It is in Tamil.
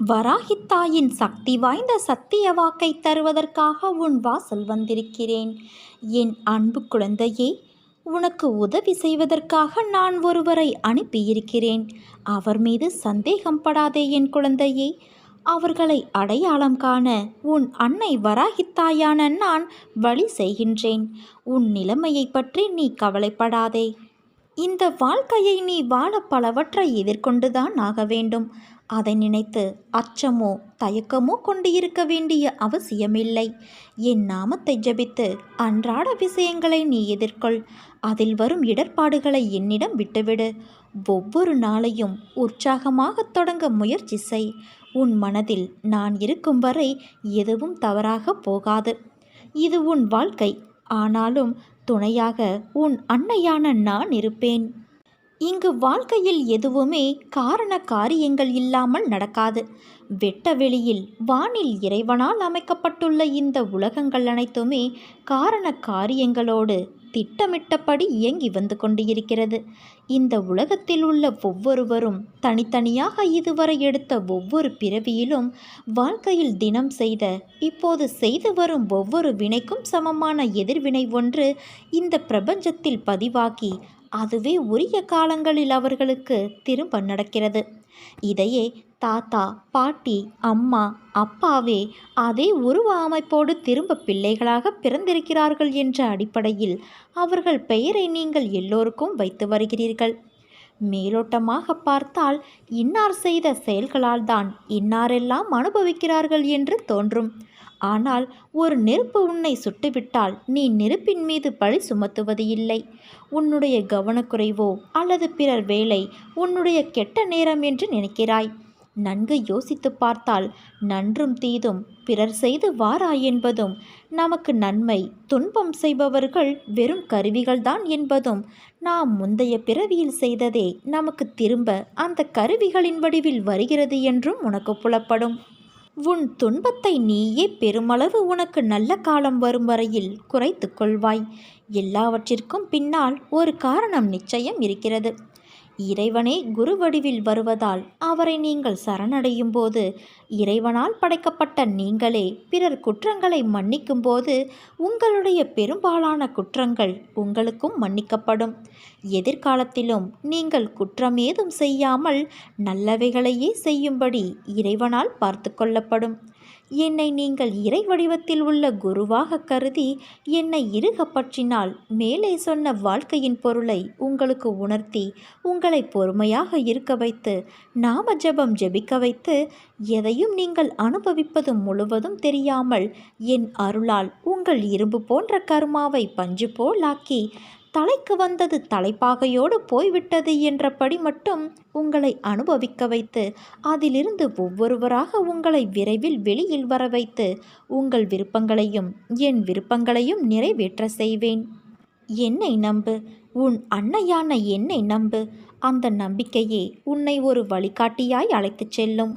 வராகித்தாயின் சக்தி வாய்ந்த சத்திய வாக்கை தருவதற்காக உன் வாசல் வந்திருக்கிறேன். என் அன்பு குழந்தையே, உனக்கு உதவி செய்வதற்காக நான் ஒருவரை அனுப்பியிருக்கிறேன். அவர் மீது சந்தேகம் படாதே என் குழந்தையே. அவர்களை அடையாளம் காண உன் அன்னை வராகித்தாயான நான் வழி செய்கின்றேன். உன் நிலைமையை பற்றி நீ கவலைப்படாதே. இந்த வாழ்க்கையை நீ வாழ பலவற்றை எதிர்கொண்டுதான் ஆக வேண்டும். அதை நினைத்து அச்சமோ தயக்கமோ கொண்டு இருக்க வேண்டிய அவசியமில்லை. என் நாமத்தை ஜபித்து அன்றாட விஷயங்களை நீ எதிர்கொள். அதில் வரும் இடர்பாடுகளை என்னிடம் விட்டுவிடு. ஒவ்வொரு நாளையும் உற்சாகமாக தொடங்க முயற்சி செய். உன் மனதில் நான் இருக்கும் வரை எதுவும் தவறாக போகாது. இது உன் வாழ்க்கை. ஆனாலும் துணையாக உன் அன்னையான நான் இருப்பேன். இங்கு வாழ்க்கையில் எதுவுமே காரண காரியங்கள் இல்லாமல் நடக்காது. வெட்ட வெளியில் வானில் இறைவனால் அமைக்கப்பட்டுள்ள இந்த உலகங்கள் அனைத்துமே காரண காரியங்களோடு திட்டமிட்டபடி இயங்கி வந்து கொண்டு இருக்கிறது. இந்த உலகத்தில் உள்ள ஒவ்வொருவரும் தனித்தனியாக இதுவரை எடுத்த ஒவ்வொரு பிறவியிலும் வாழ்க்கையில் தினம் செய்த இப்போது செய்து வரும் ஒவ்வொரு வினைக்கும் சமமான எதிர்வினை ஒன்று இந்த பிரபஞ்சத்தில் பதிவாகி அதுவே உரிய காலங்களில் அவர்களுக்கு திரும்ப நடக்கிறது. இதையே தாத்தா பாட்டி அம்மா அப்பாவே அதே உருவ அமைப்போடு திரும்ப பிள்ளைகளாக பிறந்திருக்கிறார்கள் என்ற அடிப்படையில் அவர்கள் பெயரை நீங்கள் எல்லோருக்கும் வைத்து வருகிறீர்கள். மேலோட்டமாக பார்த்தால் இன்னார் செய்த செயல்களால் தான் இன்னாரெல்லாம் அனுபவிக்கிறார்கள் என்று தோன்றும். ஆனால் ஒரு நெருப்பு உன்னை சுட்டுவிட்டால் நீ நெருப்பின் மீது பழி சுமத்துவது இல்லை. உன்னுடைய கவனக்குறைவோ அல்லது பிறர் வேலை உன்னுடைய கெட்ட நேரம் என்று நினைக்கிறாய். நன்கு யோசித்து பார்த்தால் நன்றும் தீதும் பிறர் செய்து வாராய் என்பதும் நமக்கு நன்மை துன்பம் செய்பவர்கள் வெறும் கருவிகள்தான் என்பதும் நாம் முந்தைய பிறவியில் செய்ததே நமக்கு திரும்ப அந்த கருவிகளின் வடிவில் வருகிறது என்றும் உனக்கு புலப்படும். உன் துன்பத்தை நீயே பெருமளவு உனக்கு நல்ல காலம் வரும் வரையில் குறைத்து கொள்வாய். எல்லாவற்றிற்கும் பின்னால் ஒரு காரணம் நிச்சயம் இருக்கிறது. இறைவனே குரு வடிவில் வருவதால் அவரை நீங்கள் சரணடையும் போது இறைவனால் படைக்கப்பட்ட நீங்களே பிறர் குற்றங்களை மன்னிக்கும் போது உங்களுடைய பெரும்பாலான குற்றங்கள் உங்களுக்கும் மன்னிக்கப்படும். எதிர்காலத்திலும் நீங்கள் குற்றம் ஏதும் செய்யாமல் நல்லவைகளையே செய்யும்படி இறைவனால் பார்த்து கொள்ளப்படும். என்னை நீங்கள் இறை வடிவத்தில் உள்ள குருவாக கருதி என்னை இறுக பற்றினால் மேலே சொன்ன வாழ்க்கையின் பொருளை உங்களுக்கு உணர்த்தி உங்களை பொறுமையாக இருக்க வைத்து நாம ஜபம் ஜெபிக்க வைத்து எதையும் நீங்கள் அனுபவிப்பது முழுவதும் தெரியாமல் என் அருளால் உங்கள் இரும்பு போன்ற கர்மாவை பஞ்சு போல் ஆக்கி தலைக்கு வந்தது தலைப்பாகையோடு போய்விட்டது என்றபடி மட்டும் உங்களை அனுபவிக்க வைத்து அதிலிருந்து ஒவ்வொருவராக உங்களை விரைவில் வெளியில் வர வைத்து உங்கள் விருப்பங்களையும் என் விருப்பங்களையும் நிறைவேற்ற செய்வேன். என்னை நம்பு. உன் அன்னையான என்னை நம்பு. அந்த நம்பிக்கையே உன்னை ஒரு வழிகாட்டியாய் அழைத்துச் செல்லும்.